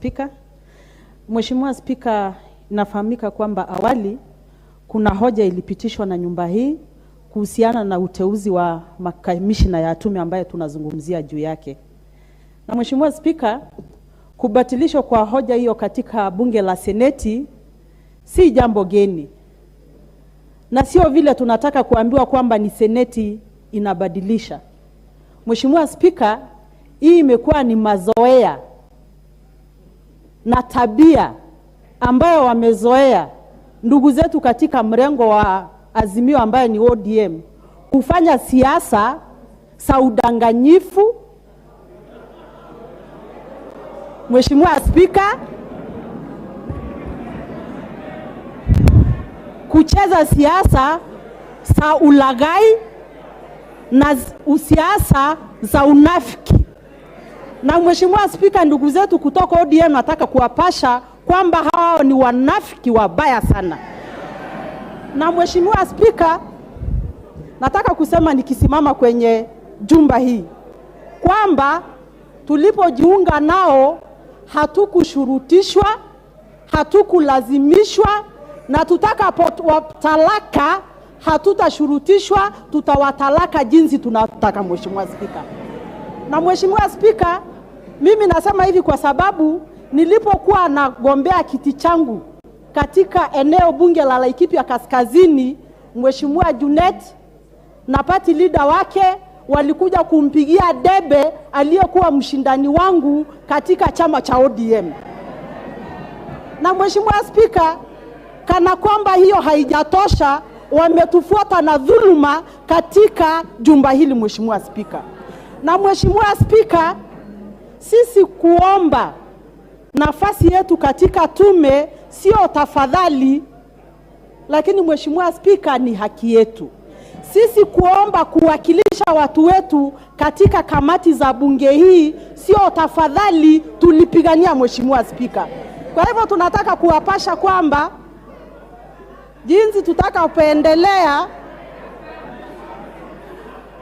Spika. Mheshimiwa Spika, nafahamika kwamba awali kuna hoja ilipitishwa na nyumba hii kuhusiana na uteuzi wa makamishna ya tume ambayo tunazungumzia juu yake. Na Mheshimiwa Spika, kubatilishwa kwa hoja hiyo katika bunge la Seneti si jambo geni. Na sio vile tunataka kuambiwa kwamba ni Seneti inabadilisha. Mheshimiwa Spika, hii imekuwa ni mazoea na tabia ambayo wamezoea ndugu zetu katika mrengo wa Azimio ambaye ni ODM kufanya siasa za udanganyifu. Mheshimiwa Spika, kucheza siasa za ulaghai na siasa za unafiki. Na Mheshimiwa Spika, ndugu zetu kutoka ODM nataka kuwapasha kwamba hao ni wanafiki wabaya sana. Na Mheshimiwa Spika, nataka kusema nikisimama kwenye jumba hii kwamba tulipojiunga nao hatukushurutishwa, hatukulazimishwa, na tutakapotalaka hatutashurutishwa, tutawatalaka jinsi tunataka. Mheshimiwa Spika. Na Mheshimiwa Spika, mimi nasema hivi kwa sababu nilipokuwa nagombea kiti changu katika eneo bunge la Laikipia Kaskazini, Mheshimiwa Junet na party leader wake walikuja kumpigia debe aliyekuwa mshindani wangu katika chama cha ODM. Na Mheshimiwa Spika, kana kwamba hiyo haijatosha, wametufuata na dhuluma katika jumba hili. Mheshimiwa Spika. Na Mheshimiwa Spika, sisi kuomba nafasi yetu katika tume sio tafadhali, lakini Mheshimiwa Spika ni haki yetu. Sisi kuomba kuwakilisha watu wetu katika kamati za bunge hii sio tafadhali, tulipigania. Mheshimiwa Spika. Kwa hivyo tunataka kuwapasha kwamba jinsi tutakapoendelea,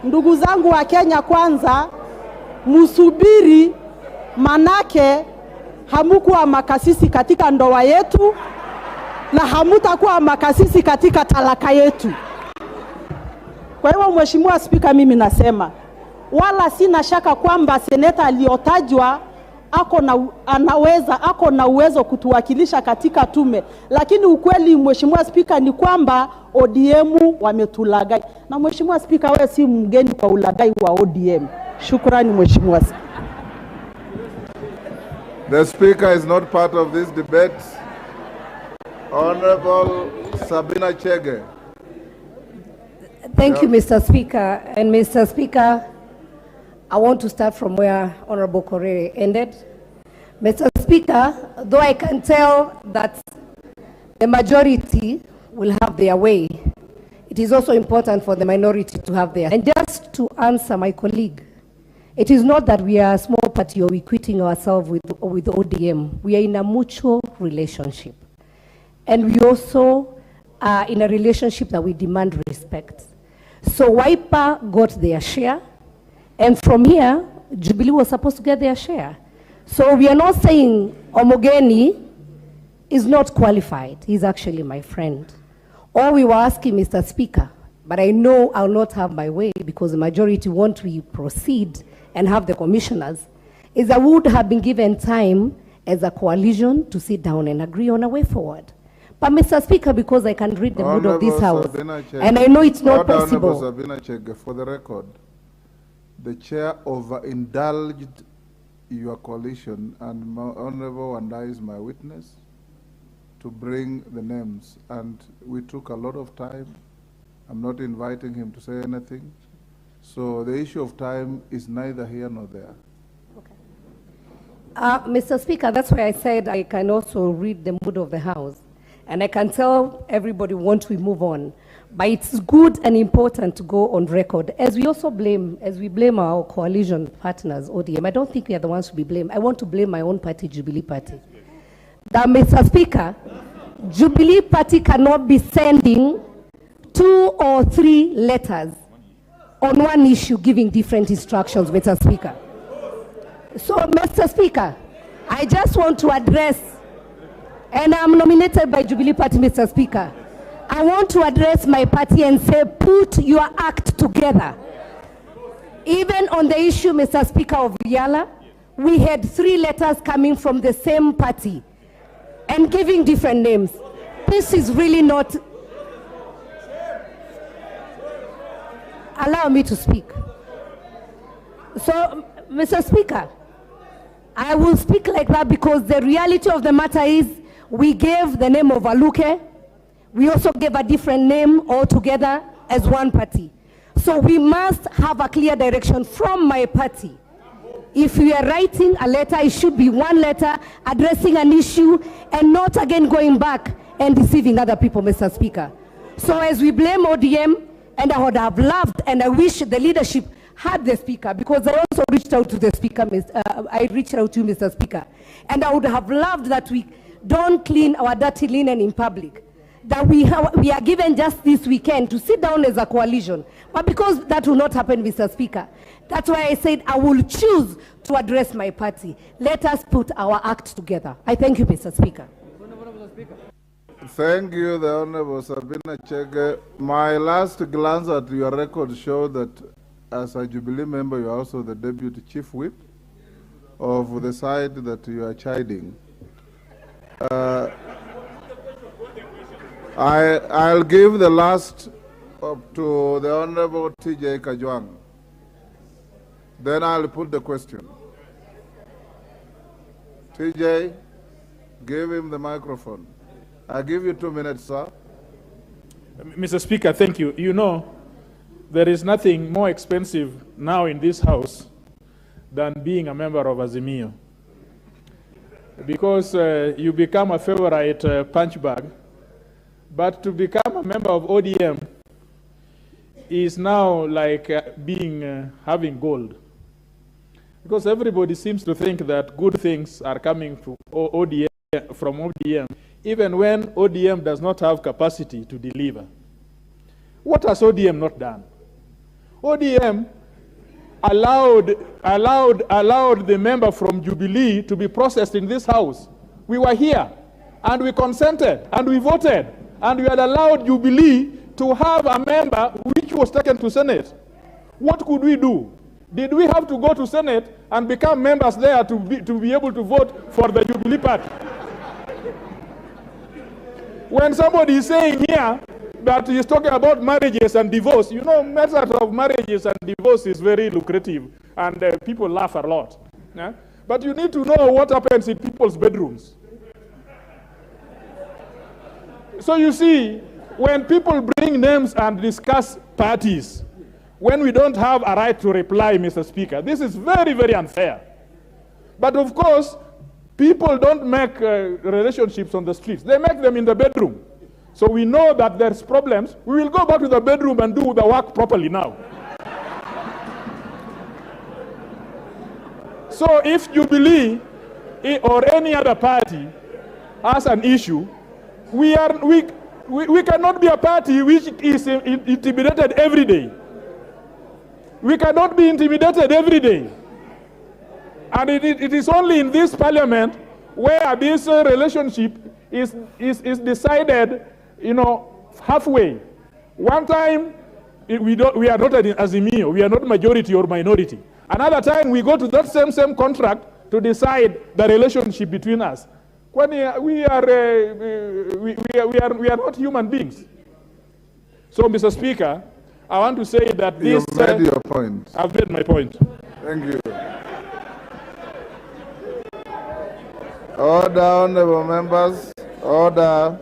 ndugu zangu wa Kenya, kwanza musubiri, manake hamukuwa makasisi katika ndoa yetu na hamutakuwa makasisi katika talaka yetu. Kwa hiyo Mheshimiwa Spika, mimi nasema wala sina shaka kwamba seneta aliyotajwa ako na uwezo kutuwakilisha katika tume, lakini ukweli Mheshimiwa Spika ni kwamba ODM wametulagai. Na Mheshimiwa Spika, wewe si mgeni kwa ulagai wa ODM. Shukrani Mheshimiwa Spika. The Speaker is not part of this debate. Honorable Sabina Chege. Thank you, Mr. Speaker. And Mr. Speaker, I want to start from where Honorable Korere ended. Mr. Speaker, though I can tell that the majority will have their way, it is also important for the minority to have theirs. And just to answer my colleague, it is not that we are a small party or we quitting ourselves with ODM. We are in a mutual relationship. And we also are in a relationship that we demand respect. So Wiper got their share, and from here, Jubilee was supposed to get their share. So we are not saying Omogeni is not qualified. He's actually my friend. All we were asking, Mr. Speaker, but I know I'll not have my way because the majority want we proceed and have the commissioners, is that we would have been given time as a coalition to sit down and agree on a way forward. But Mr. Speaker, because I can read the mood of this House, and I know it's not possible. Honorable Sabina Chege, for the record, the chair overindulged your coalition, and Honorable Wanda is my witness to bring the names, and we took a lot of time. I'm not inviting him to say anything. So the issue of time is neither here nor there. Okay. Mr. Speaker, that's why I said I can also read the mood of the House. And I can tell everybody once we move on. But it's good and important to go on record. As we blame our coalition partners, ODM, I don't think we are the ones to be blamed. I want to blame my own party, Jubilee Party. That, Mr. Speaker, Jubilee Party cannot be sending 2 or 3 letters on one issue giving different instructions, Mr. Speaker. So, Mr. Speaker, I just want to address, and I'm nominated by Jubilee Party, Mr. Speaker. I want to address my party and say, put your act together. Even on the issue, Mr. Speaker, of Yala, we had 3 letters coming from the same party and giving different names. This is really not... Allow me to speak. So, Mr. Speaker, I will speak like that because the reality of the matter is we gave the name of Aluke. We also gave a different name altogether as one party. So we must have a clear direction from my party. If we are writing a letter, it should be one letter addressing an issue and not again going back and deceiving other people, Mr. Speaker. So as we blame ODM, and I would have loved, and I wish the leadership had the speaker, because I also reached out to the speaker, I reached out to you, Mr. Speaker, and I would have loved that we don't clean our dirty linen in public, that we are given just this weekend to sit down as a coalition. But because that will not happen, Mr. Speaker, that's why I said I will choose to address my party. Let us put our act together. I thank you, Mr. Speaker. Thank you, the Honorable Sabina Chege. My last glance at your record showed that as a Jubilee member, you are also the Deputy Chief Whip of the side that you are chiding. I'll give the last up to the Honorable TJ Kajwang. Then I'll put the question. TJ, give him the microphone. I'll give you 2 minutes, sir. Mr. Speaker, thank you. You know, there is nothing more expensive now in this House than being a member of Azimio. Because you become a favorite punch bag, but to become a member of ODM is now like having gold. Because everybody seems to think that good things are coming from ODM, even when ODM does not have capacity to deliver. What has ODM not done? ODM allowed the member from Jubilee to be processed in this House. We were here, and we consented, and we voted, and we had allowed Jubilee to have a member which was taken to Senate. What could we do? Did we have to go to Senate and become members there to be able to vote for the Jubilee Party? When somebody is saying here that he's talking about marriages and divorce, you know, method of marriages and divorce is very lucrative, and people laugh a lot. Yeah? But you need to know what happens in people's bedrooms. So you see, when people bring names and discuss parties, when we don't have a right to reply, Mr. Speaker, this is very, very unfair. But of course, people don't make relationships on the streets. They make them in the bedroom. So we know that there's problems. We will go back to the bedroom and do the work properly now. So if Jubilee or any other party has an issue, we cannot be a party which is intimidated every day. We cannot be intimidated every day. And it is only in this parliament where this relationship is decided, you know, halfway. One time, we are not an Azimio, we are not majority or minority. Another time, we go to that same contract to decide the relationship between us. When we are not human beings. So, Mr. Speaker, I want to say that this... You've made your point. I've made my point. Thank you. Order, honorable members. Order.